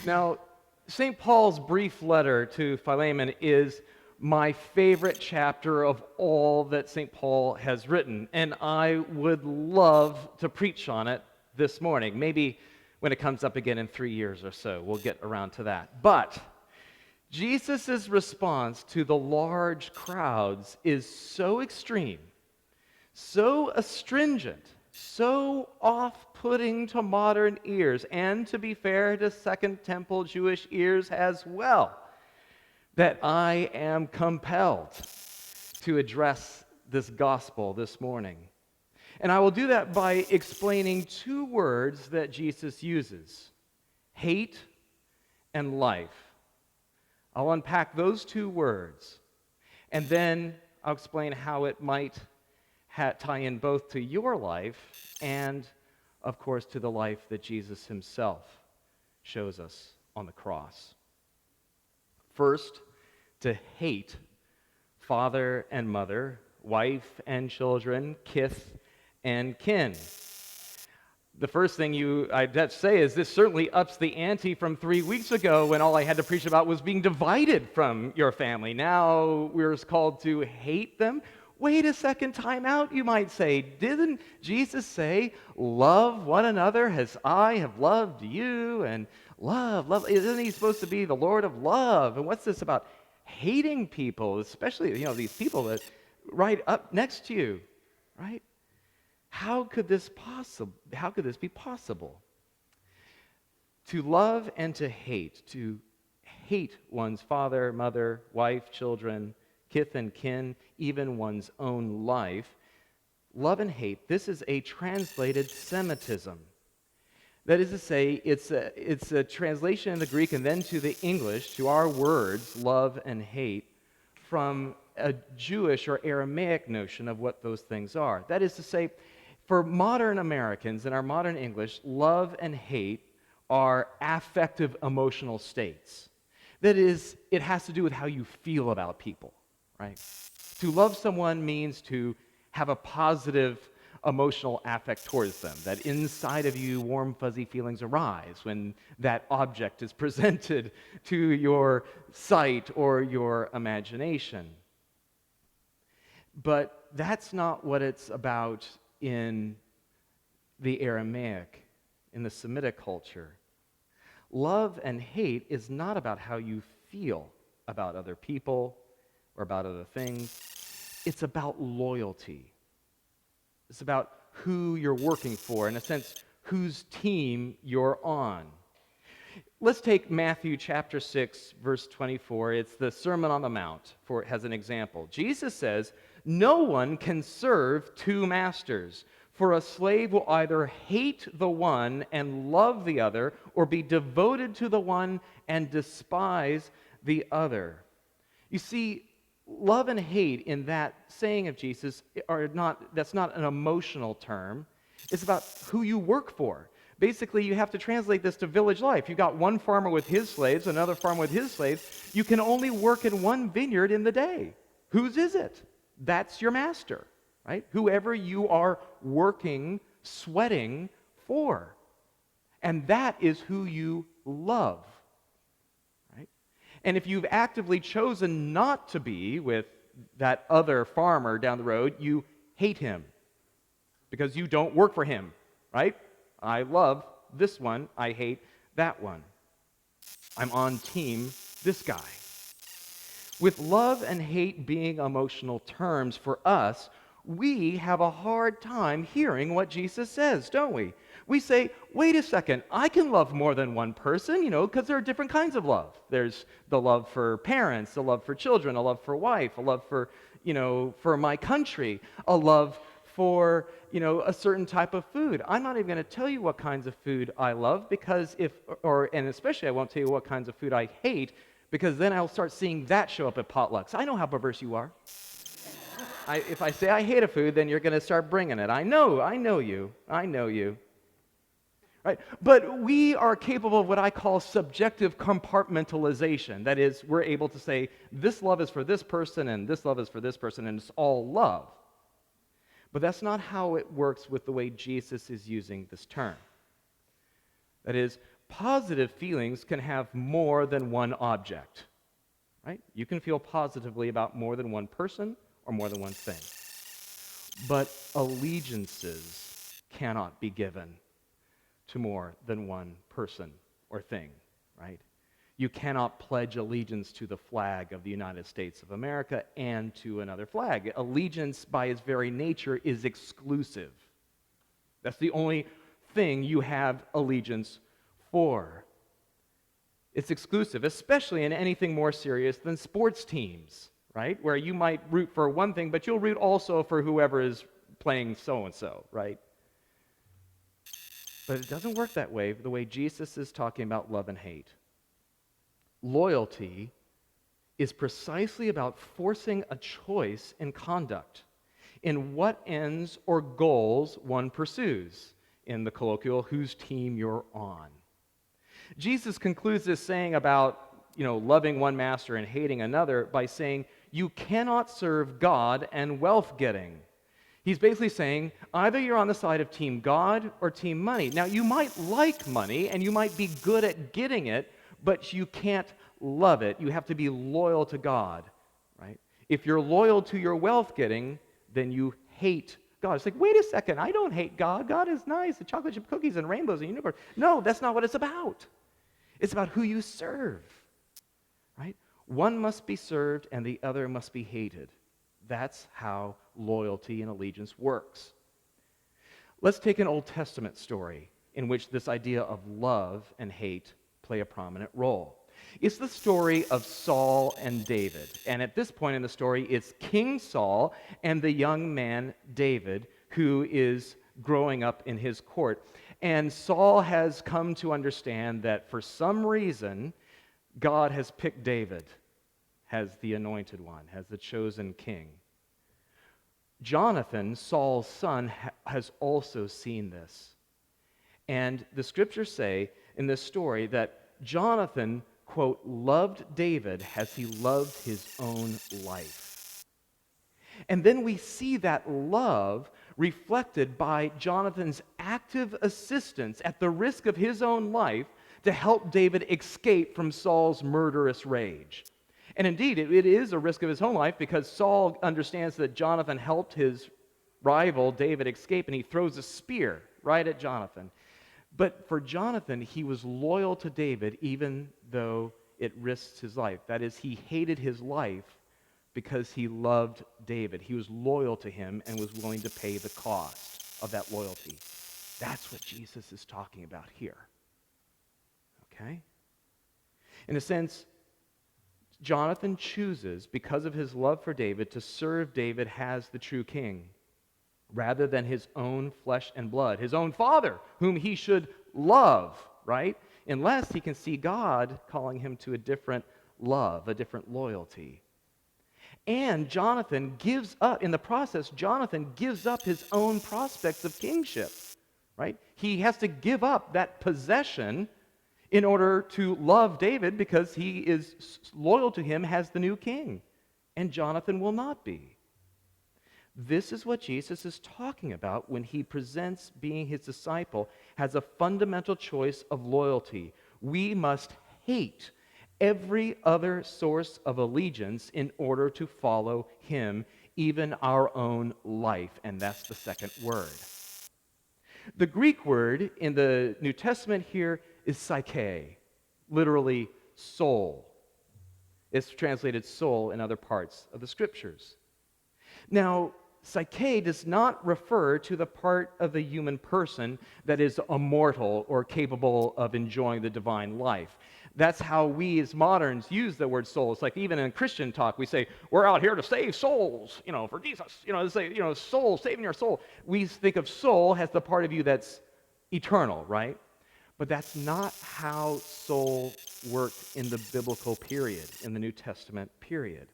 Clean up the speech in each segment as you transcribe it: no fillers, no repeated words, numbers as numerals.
Now, St. Paul's brief letter to Philemon is my favorite chapter of all that St. Paul has written, and I would love to preach on it this morning. Maybe when it comes up again in 3 years or so, we'll get around to that. But Jesus' response to the large crowds is so extreme, so astringent, so off-putting to modern ears, and to be fair to Second Temple Jewish ears as well, that I am compelled to address this gospel this morning. And I will do that by explaining two words that Jesus uses: hate and life. I'll unpack those two words, and then I'll explain how it might tie in both to your life and, of course, to the life that Jesus himself shows us on the cross. First, to hate father and mother, wife and children, kith and kin. The first thing I'd have to say is this certainly ups the ante from 3 weeks ago when all I had to preach about was being divided from your family. Now we're called to hate them. Wait a second, time out, you might say. Didn't Jesus say, love one another as I have loved you? And love, isn't he supposed to be the Lord of love? And what's this about hating people, especially, these people that right up next to you, right? How could this be possible? To love and to hate one's father, mother, wife, children, kith and kin, even one's own life. Love and hate, this is a translated Semitism. That is to say, it's a translation in the Greek and then to the English, to our words, love and hate, from a Jewish or Aramaic notion of what those things are. That is to say, for modern Americans in our modern English, love and hate are affective emotional states. That is, it has to do with how you feel about people, right? To love someone means to have a positive emotional affect towards them, that inside of you warm, fuzzy feelings arise when that object is presented to your sight or your imagination. But that's not what it's about in the Aramaic, in the Semitic culture. Love and hate is not about how you feel about other people or about other things. It's about loyalty. It's about who you're working for, in a sense, whose team you're on. Let's take Matthew chapter 6, verse 24. It's the Sermon on the Mount as an example. Jesus says, "No one can serve two masters, for a slave will either hate the one and love the other, or be devoted to the one and despise the other." You see, love and hate in that saying of Jesus that's not an emotional term. It's about who you work for. Basically, you have to translate this to village life. You've got one farmer with his slaves, another farmer with his slaves. You can only work in one vineyard in the day. Whose is it? That's your master, right? Whoever you are working, sweating for. And that is who you love. And if you've actively chosen not to be with that other farmer down the road, you hate him because you don't work for him, right? I love this one, I hate that one. I'm on team this guy. With love and hate being emotional terms for us, we have a hard time hearing what Jesus says, don't we? We say, wait a second, I can love more than one person, because there are different kinds of love. There's the love for parents, the love for children, a love for wife, a love for, for my country, a love for, a certain type of food. I'm not even going to tell you what kinds of food I love because and especially I won't tell you what kinds of food I hate because then I'll start seeing that show up at potlucks. I know how perverse you are. If I say I hate a food, then you're going to start bringing it. I know you. Right? But we are capable of what I call subjective compartmentalization. That is, we're able to say, this love is for this person, and this love is for this person, and it's all love. But that's not how it works with the way Jesus is using this term. That is, positive feelings can have more than one object, right? You can feel positively about more than one person or more than one thing. But allegiances cannot be given to more than one person or thing, right? You cannot pledge allegiance to the flag of the United States of America and to another flag. Allegiance, by its very nature, is exclusive. That's the only thing you have allegiance for. It's exclusive, especially in anything more serious than sports teams, right? Where you might root for one thing, but you'll root also for whoever is playing so-and-so, right? But it doesn't work that way, the way Jesus is talking about love and hate. Loyalty is precisely about forcing a choice in conduct, in what ends or goals one pursues, in the colloquial, whose team you're on. Jesus concludes this saying about, loving one master and hating another by saying, you cannot serve God and wealth-getting. He's basically saying, either you're on the side of Team God or Team Money. Now, you might like money, and you might be good at getting it, but you can't love it. You have to be loyal to God, right? If you're loyal to your wealth-getting, then you hate God. It's like, wait a second, I don't hate God. God is nice, the chocolate chip cookies and rainbows and unicorns. No, that's not what it's about. It's about who you serve, right? One must be served and the other must be hated. That's how loyalty and allegiance works. Let's take an Old Testament story in which this idea of love and hate play a prominent role. It's the story of Saul and David. And at this point in the story, it's King Saul and the young man David who is growing up in his court. And Saul has come to understand that for some reason, God has picked David as the anointed one, as the chosen king. Jonathan, Saul's son, has also seen this. And the scriptures say in this story that Jonathan, quote, loved David as he loved his own life. And then we see that love reflected by Jonathan's active assistance at the risk of his own life to help David escape from Saul's murderous rage. And indeed, it is a risk of his own life because Saul understands that Jonathan helped his rival David escape, and he throws a spear right at Jonathan. But for Jonathan, he was loyal to David even though it risks his life. That is, he hated his life because he loved David. He was loyal to him and was willing to pay the cost of that loyalty. That's what Jesus is talking about here. Okay? In a sense, Jonathan chooses, because of his love for David, to serve David as the true king, rather than his own flesh and blood, his own father, whom he should love, right? Unless he can see God calling him to a different love, a different loyalty. And Jonathan gives up, in the process, Jonathan gives up his own prospects of kingship, right? He has to give up that possession in order to love David because he is loyal to him as the new king. And Jonathan will not be. This is what Jesus is talking about when he presents being his disciple as a fundamental choice of loyalty. We must hate every other source of allegiance in order to follow him, even our own life. And that's the second word. The Greek word in the New Testament here is psyche, literally soul. It's translated soul in other parts of the scriptures. Now, psyche does not refer to the part of the human person that is immortal or capable of enjoying the divine life. That's how we as moderns use the word soul. It's like even in Christian talk, we say, we're out here to save souls, for Jesus. To say, soul, saving your soul. We think of soul as the part of you that's eternal, right? But that's not how soul worked in the biblical period, in the New Testament period.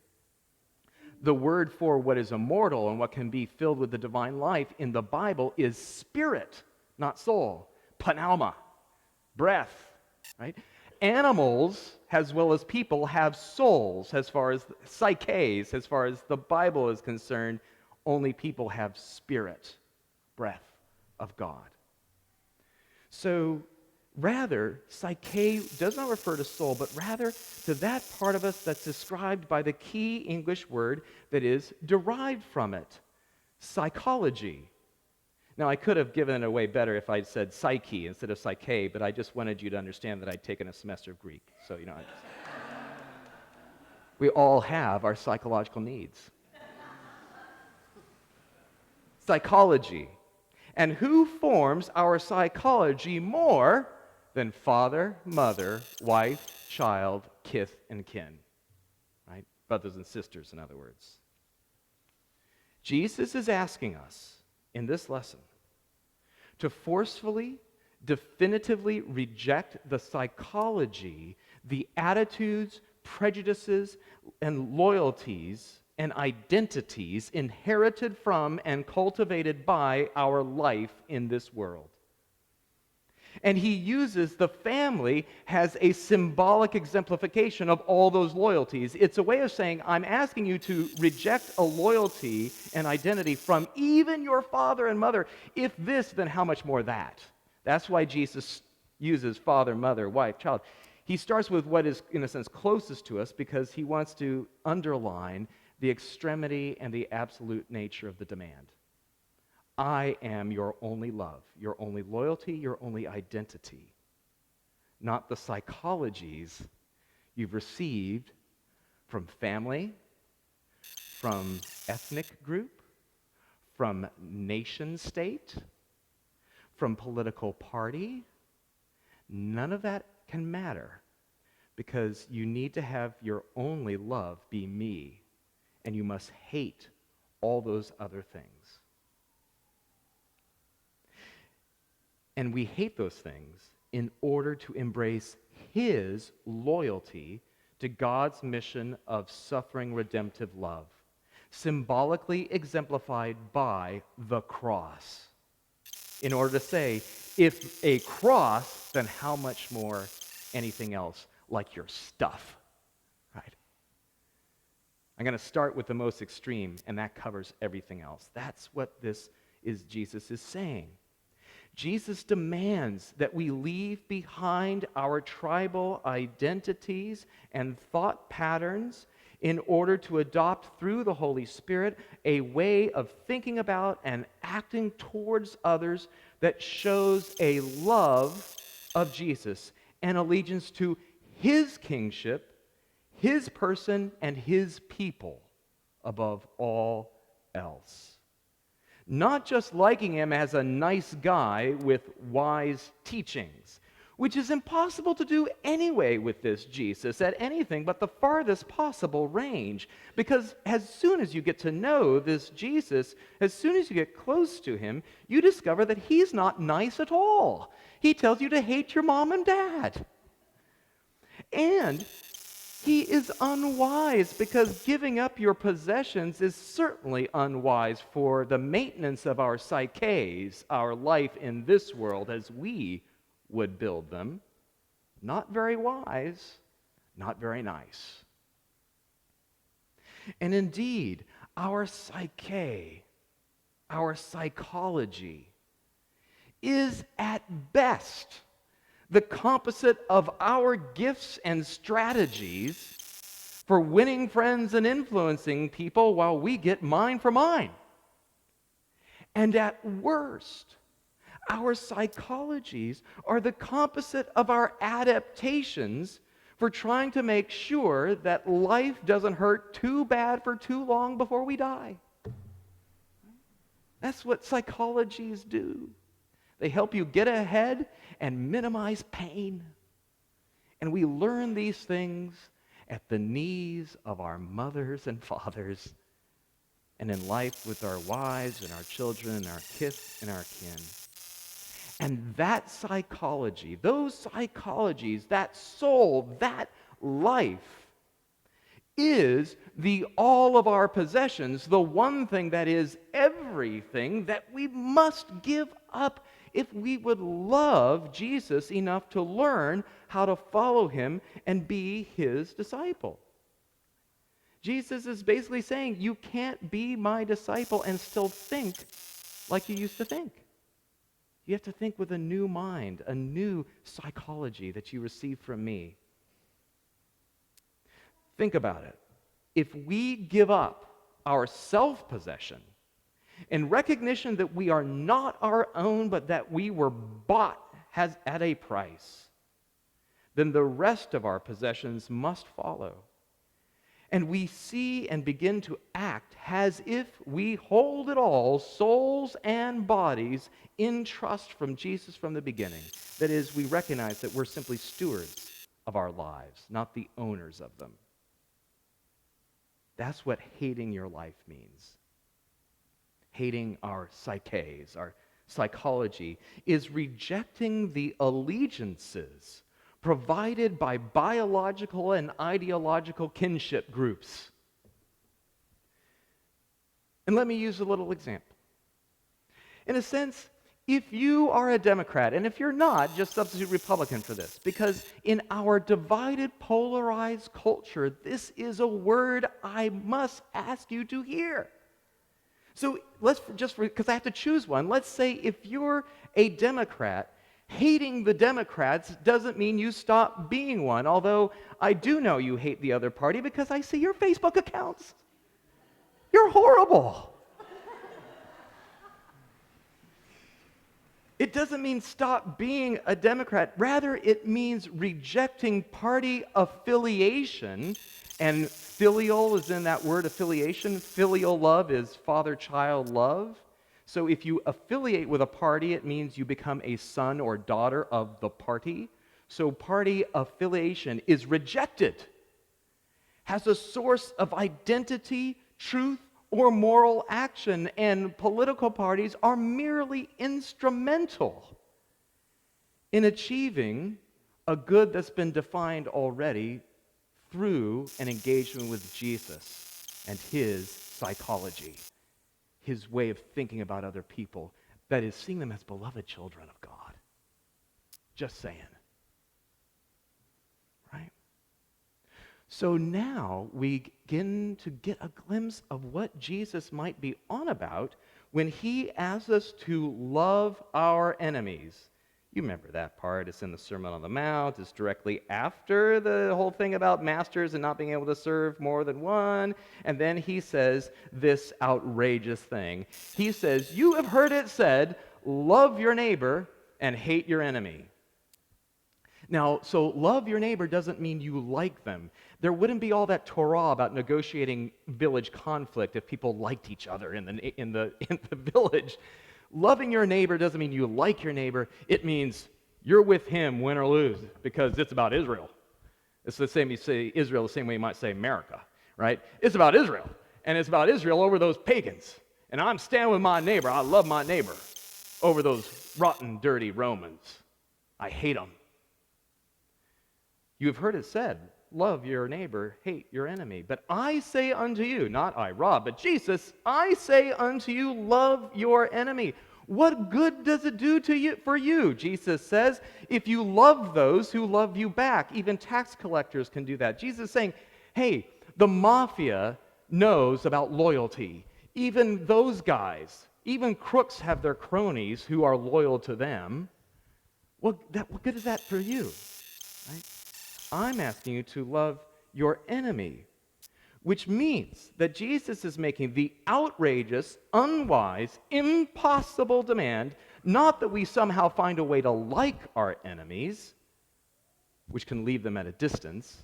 The word for what is immortal and what can be filled with the divine life in the Bible is spirit, not soul. Pneuma, breath, right? Animals, as well as people, have souls as far as psyches, as far as the Bible is concerned. Only people have spirit, breath of God. So Rather, psyche does not refer to soul, but rather to that part of us that's described by the key English word that is derived from it, psychology. Now, I could have given it away better if I'd said psyche instead of psyche, but I just wanted you to understand that I'd taken a semester of Greek. So, we all have our psychological needs. Psychology. And who forms our psychology more than father, mother, wife, child, kith, and kin? Right? Brothers and sisters, in other words. Jesus is asking us in this lesson to forcefully, definitively reject the psychology, the attitudes, prejudices, and loyalties and identities inherited from and cultivated by our life in this world. And he uses the family as a symbolic exemplification of all those loyalties. It's a way of saying, I'm asking you to reject a loyalty and identity from even your father and mother. If this, then how much more that? That's why Jesus uses father, mother, wife, child. He starts with what is, in a sense, closest to us because he wants to underline the extremity and the absolute nature of the demand. I am your only love, your only loyalty, your only identity, not the psychologies you've received from family, from ethnic group, from nation state, from political party. None of that can matter because you need to have your only love be me, and you must hate all those other things. And we hate those things in order to embrace his loyalty to God's mission of suffering redemptive love, symbolically exemplified by the cross. In order to say, if a cross, then how much more anything else like your stuff, right? I'm going to start with the most extreme, and that covers everything else. That's what Jesus is saying. Jesus demands that we leave behind our tribal identities and thought patterns in order to adopt through the Holy Spirit a way of thinking about and acting towards others that shows a love of Jesus and allegiance to his kingship, his person, and his people above all else. Not just liking him as a nice guy with wise teachings, which is impossible to do anyway with this Jesus at anything but the farthest possible range. Because as soon as you get to know this Jesus, as soon as you get close to him, you discover that he's not nice at all. He tells you to hate your mom and dad. And he is unwise because giving up your possessions is certainly unwise for the maintenance of our psyches, our life in this world as we would build them. Not very wise, not very nice. And indeed, our psyche, our psychology, is at best the composite of our gifts and strategies for winning friends and influencing people while we get mine for mine. And at worst, our psychologies are the composite of our adaptations for trying to make sure that life doesn't hurt too bad for too long before we die. That's what psychologies do. They help you get ahead and minimize pain. And we learn these things at the knees of our mothers and fathers, and in life with our wives and our children and our kith and our kin. And that psychology, those psychologies, that soul, that life is the all of our possessions, the one thing that is everything that we must give up if we would love Jesus enough to learn how to follow him and be his disciple. Jesus is basically saying, you can't be my disciple and still think like you used to think. You have to think with a new mind, a new psychology that you receive from me. Think about it. If we give up our self-possession in recognition that we are not our own, but that we were bought at a price, then the rest of our possessions must follow. And we see and begin to act as if we hold it all, souls and bodies, in trust from Jesus from the beginning. That is, we recognize that we're simply stewards of our lives, not the owners of them. That's what hating your life means. Hating our psyches, our psychology, is rejecting the allegiances provided by biological and ideological kinship groups. And let me use a little example. In a sense, if you are a Democrat, and if you're not, just substitute Republican for this, because in our divided, polarized culture, this is a word I must ask you to hear. So let's just, because I have to choose one, let's say if you're a Democrat, hating the Democrats doesn't mean you stop being one, although I do know you hate the other party because I see your Facebook accounts. You're horrible. It doesn't mean stop being a Democrat. Rather, it means rejecting party affiliation, and filial is in that word affiliation. Filial love is father-child love. So if you affiliate with a party, it means you become a son or daughter of the party. So party affiliation is rejected as a source of identity, truth, or moral action, and political parties are merely instrumental in achieving a good that's been defined already through an engagement with Jesus and his psychology. His way of thinking about other people, that is, seeing them as beloved children of God. Just saying. Right? So now we begin to get a glimpse of what Jesus might be on about when he asks us to love our enemies. You remember that part. It's in the Sermon on the Mount. It's directly after the whole thing about masters and not being able to serve more than one. And then he says this outrageous thing. He says, you have heard it said, love your neighbor and hate your enemy. Now, so love your neighbor doesn't mean you like them. There wouldn't be all that Torah about negotiating village conflict if people liked each other in the village. Loving your neighbor doesn't mean you like your neighbor. It means you're with him, win or lose, because it's about Israel. It's the same, you say Israel the same way you might say America, right? It's about Israel, and it's about Israel over those pagans. And I'm standing with my neighbor. I love my neighbor over those rotten, dirty Romans. I hate them. You have heard it said, love your neighbor, hate your enemy. But I say unto you, not I, Rob, but Jesus, I say unto you, love your enemy. What good does it do to you for you, Jesus says, if you love those who love you back? Even tax collectors can do that. Jesus is saying, hey, the mafia knows about loyalty. Even those guys, even crooks have their cronies who are loyal to them. What good is that for you? Right? I'm asking you to love your enemy, which means that Jesus is making the outrageous, unwise, impossible demand, not that we somehow find a way to like our enemies, which can leave them at a distance,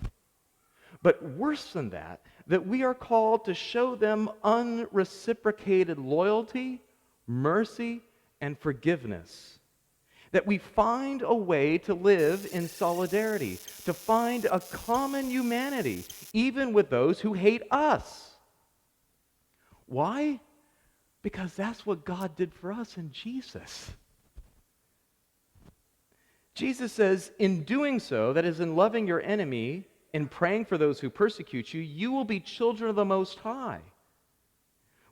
but worse than that, that we are called to show them unreciprocated loyalty, mercy, and forgiveness. That we find a way to live in solidarity, to find a common humanity, even with those who hate us. Why? Because that's what God did for us in Jesus. Jesus says, in doing so, that is, in loving your enemy, in praying for those who persecute you, you will be children of the Most High.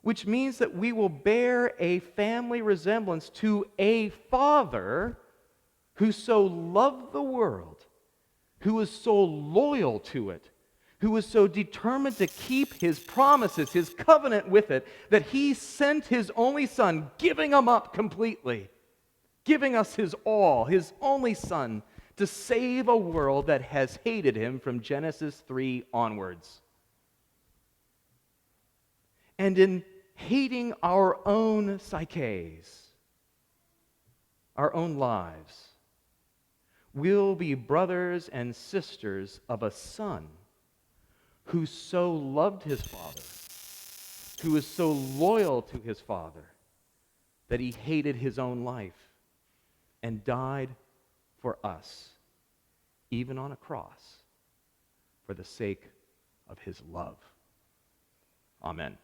Which means that we will bear a family resemblance to a Father who so loved the world, who was so loyal to it, who was so determined to keep his promises, his covenant with it, that he sent his only Son, giving him up completely, giving us his all, his only Son, to save a world that has hated him from Genesis 3 onwards. And in hating our own psyches, our own lives, we'll be brothers and sisters of a Son who so loved his Father, who is so loyal to his Father, that he hated his own life and died for us, even on a cross, for the sake of his love. Amen.